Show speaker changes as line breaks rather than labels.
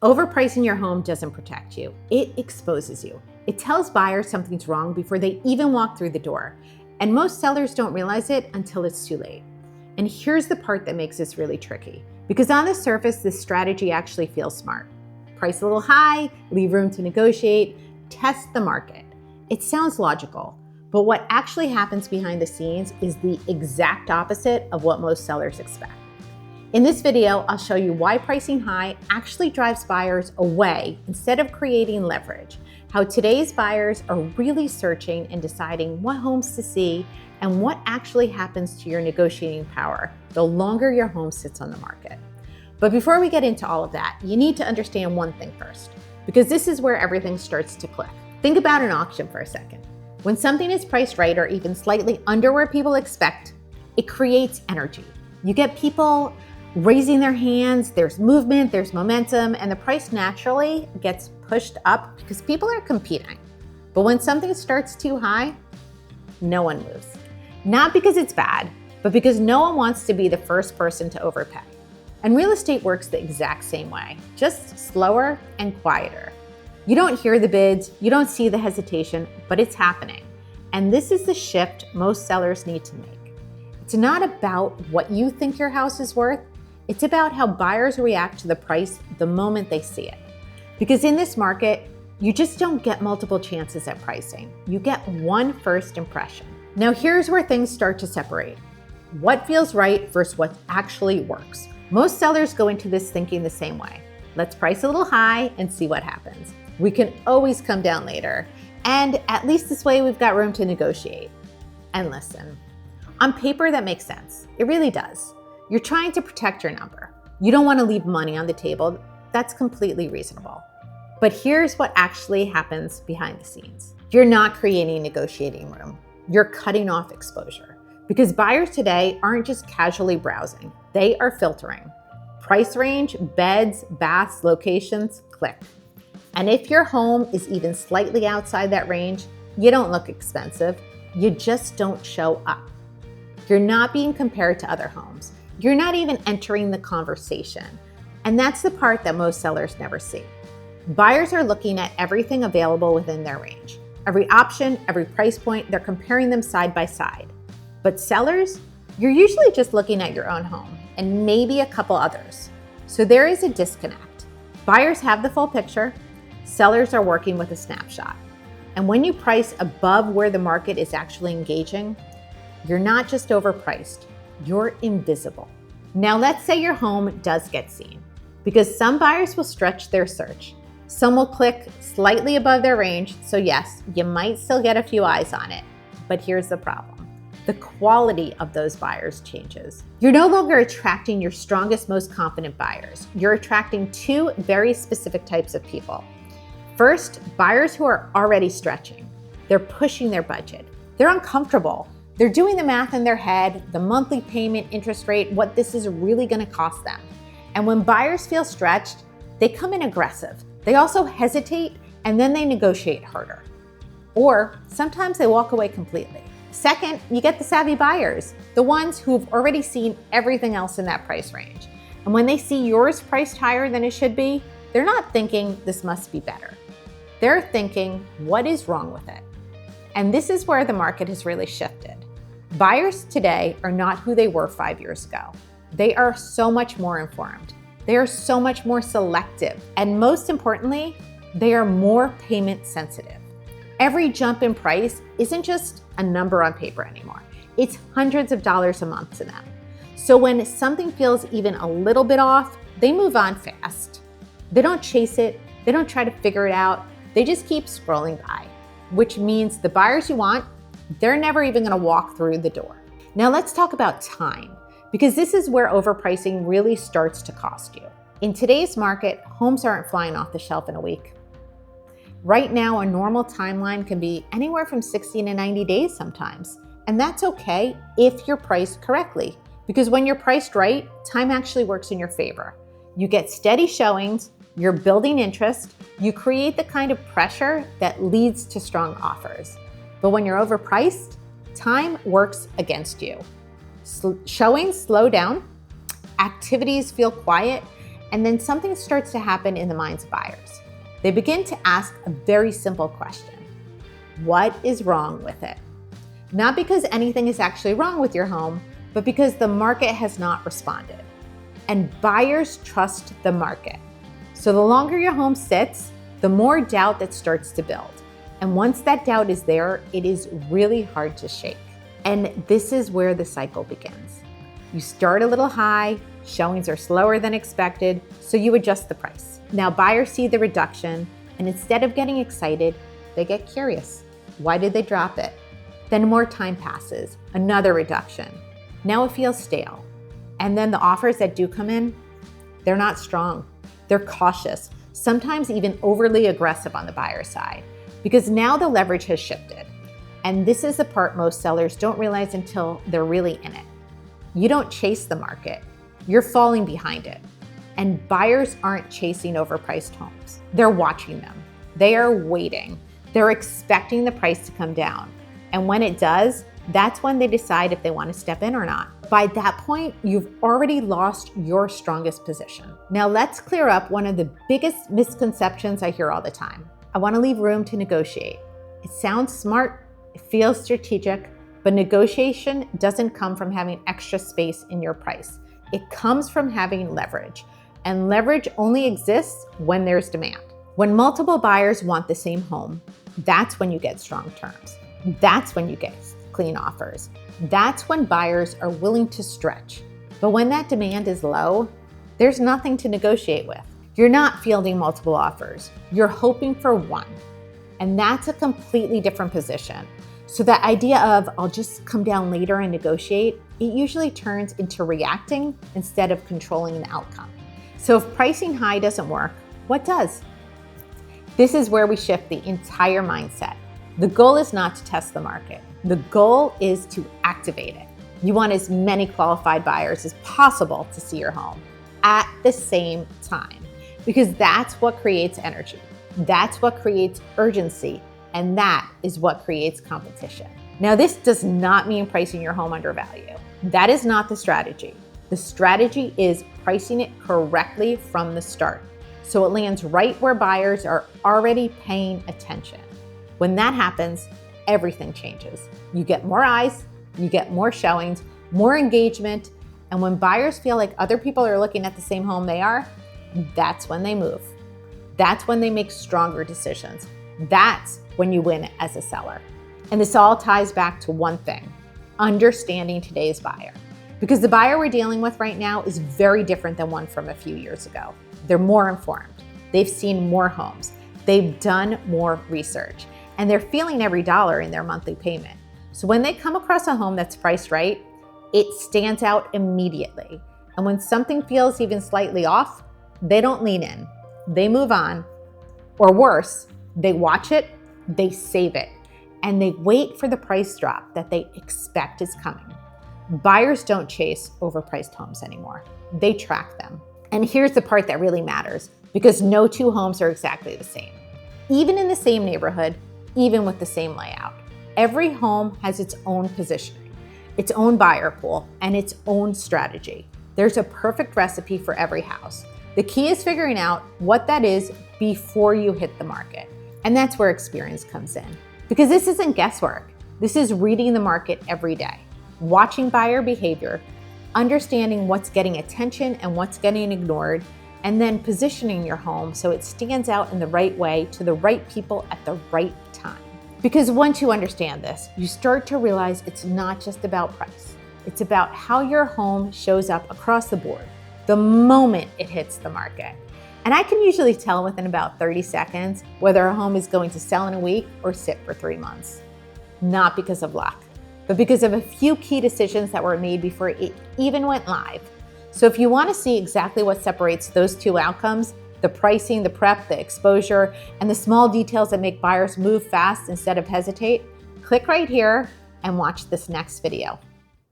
Overpricing your home doesn't protect you. It exposes you. It tells buyers something's wrong before they even walk through the door. And most sellers don't realize it until it's too late. And here's the part that makes this really tricky. Because on the surface, this strategy actually feels smart. Price a little high, leave room to negotiate, test the market. It sounds logical, but what actually happens behind the scenes is the exact opposite of what most sellers expect. In this video, I'll show you why pricing high actually drives buyers away instead of creating leverage, how today's buyers are really searching and deciding what homes to see, and what actually happens to your negotiating power the longer your home sits on the market. But before we get into all of that, you need to understand one thing first, because this is where everything starts to click. Think about an auction for a second. When something is priced right or even slightly under where people expect, it creates energy. You get people raising their hands, there's movement, there's momentum, and the price naturally gets pushed up because people are competing. But when something starts too high, no one moves. Not because it's bad, but because no one wants to be the first person to overpay. And real estate works the exact same way, just slower and quieter. You don't hear the bids, you don't see the hesitation, but it's happening. And this is the shift most sellers need to make. It's not about what you think your house is worth, it's about how buyers react to the price the moment they see it. Because in this market, you just don't get multiple chances at pricing. You get one first impression. Now here's where things start to separate. What feels right versus what actually works. Most sellers go into this thinking the same way. Let's price a little high and see what happens. We can always come down later. And at least this way we've got room to negotiate. And listen, on paper that makes sense. It really does. You're trying to protect your number. You don't want to leave money on the table. That's completely reasonable. But here's what actually happens behind the scenes. You're not creating negotiating room. You're cutting off exposure. Because buyers today aren't just casually browsing. They are filtering. Price range, beds, baths, locations, click. And if your home is even slightly outside that range, you don't look expensive. You just don't show up. You're not being compared to other homes. You're not even entering the conversation. And that's the part that most sellers never see. Buyers are looking at everything available within their range. Every option, every price point, they're comparing them side by side. But sellers, you're usually just looking at your own home and maybe a couple others. So there is a disconnect. Buyers have the full picture, sellers are working with a snapshot. And when you price above where the market is actually engaging, you're not just overpriced, you're invisible. Now let's say your home does get seen, because some buyers will stretch their search. Some will click slightly above their range, so yes, you might still get a few eyes on it. But here's the problem. The quality of those buyers changes. You're no longer attracting your strongest, most confident buyers. You're attracting two very specific types of people. First, buyers who are already stretching. They're pushing their budget. They're uncomfortable. They're doing the math in their head, the monthly payment, interest rate, what this is really going to cost them. And when buyers feel stretched, they come in aggressive. They also hesitate, and then they negotiate harder. Or sometimes they walk away completely. Second, you get the savvy buyers, the ones who've already seen everything else in that price range. And when they see yours priced higher than it should be, they're not thinking this must be better. They're thinking, what is wrong with it? And this is where the market has really shifted. Buyers today are not who they were 5 years ago. They are so much more informed. They are so much more selective. And most importantly, they are more payment sensitive. Every jump in price isn't just a number on paper anymore. It's hundreds of dollars a month to them. So when something feels even a little bit off, they move on fast. They don't chase it. They don't try to figure it out. They just keep scrolling by, which means the buyers you want, they're never even going to walk through the door. Now let's talk about time, because this is where overpricing really starts to cost you. In today's market, homes aren't flying off the shelf in a week. Right now, a normal timeline can be anywhere from 60 to 90 days sometimes. And that's okay if you're priced correctly, because when you're priced right, time actually works in your favor. You get steady showings, you're building interest, you create the kind of pressure that leads to strong offers. But when you're overpriced, time works against you. Showings slow down, activities feel quiet, And then something starts to happen in the minds of buyers. They begin to ask a very simple question. What is wrong with it? Not because anything is actually wrong with your home, but because the market has not responded. And buyers trust the market. So the longer your home sits, the more doubt that starts to build. And once that doubt is there, it is really hard to shake. And this is where the cycle begins. You start a little high, showings are slower than expected, so you adjust the price. Now buyers see the reduction, and instead of getting excited, they get curious. Why did they drop it? Then more time passes, another reduction. Now it feels stale. And then the offers that do come in, they're not strong. They're cautious, sometimes even overly aggressive on the buyer's side, because now the leverage has shifted. And this is the part most sellers don't realize until they're really in it. You don't chase the market, you're falling behind it. And buyers aren't chasing overpriced homes. They're watching them. They are waiting. They're expecting the price to come down. And when it does, that's when they decide if they want to step in or not. By that point, you've already lost your strongest position. Now let's clear up one of the biggest misconceptions I hear all the time. I want to leave room to negotiate. It sounds smart, it feels strategic, but negotiation doesn't come from having extra space in your price. It comes from having leverage. And leverage only exists when there's demand. When multiple buyers want the same home, that's when you get strong terms. That's when you get clean offers. That's when buyers are willing to stretch. But when that demand is low, there's nothing to negotiate with. You're not fielding multiple offers. You're hoping for one. And that's a completely different position. So the idea of, I'll just come down later and negotiate, it usually turns into reacting instead of controlling the outcome. So if pricing high doesn't work, what does? This is where we shift the entire mindset. The goal is not to test the market. The goal is to activate it. You want as many qualified buyers as possible to see your home at the same time, because that's what creates energy. That's what creates urgency, and that is what creates competition. Now, this does not mean pricing your home under value. That is not the strategy. The strategy is pricing it correctly from the start, so it lands right where buyers are already paying attention. When that happens, everything changes. You get more eyes, you get more showings, more engagement, and when buyers feel like other people are looking at the same home they are, that's when they move. That's when they make stronger decisions. That's when you win as a seller. And this all ties back to one thing: understanding today's buyer. Because the buyer we're dealing with right now is very different than one from a few years ago. They're more informed. They've seen more homes. They've done more research. And they're feeling every dollar in their monthly payment. So when they come across a home that's priced right, it stands out immediately. And when something feels even slightly off, they don't lean in. They move on. Or worse, they watch it, they save it, and they wait for the price drop that they expect is coming. Buyers don't chase overpriced homes anymore. They track them. And here's the part that really matters, because no two homes are exactly the same. Even in the same neighborhood, even with the same layout, every home has its own positioning, its own buyer pool, and its own strategy. There's a perfect recipe for every house. The key is figuring out what that is before you hit the market. And that's where experience comes in. Because this isn't guesswork. This is reading the market every day, watching buyer behavior, understanding what's getting attention and what's getting ignored, and then positioning your home so it stands out in the right way to the right people at the right time. Because once you understand this, you start to realize it's not just about price. It's about how your home shows up across the board the moment it hits the market. And I can usually tell within about 30 seconds whether a home is going to sell in a week or sit for 3 months. Not because of luck, but because of a few key decisions that were made before it even went live. So if you want to see exactly what separates those two outcomes, the pricing, the prep, the exposure, and the small details that make buyers move fast instead of hesitate, click right here and watch this next video.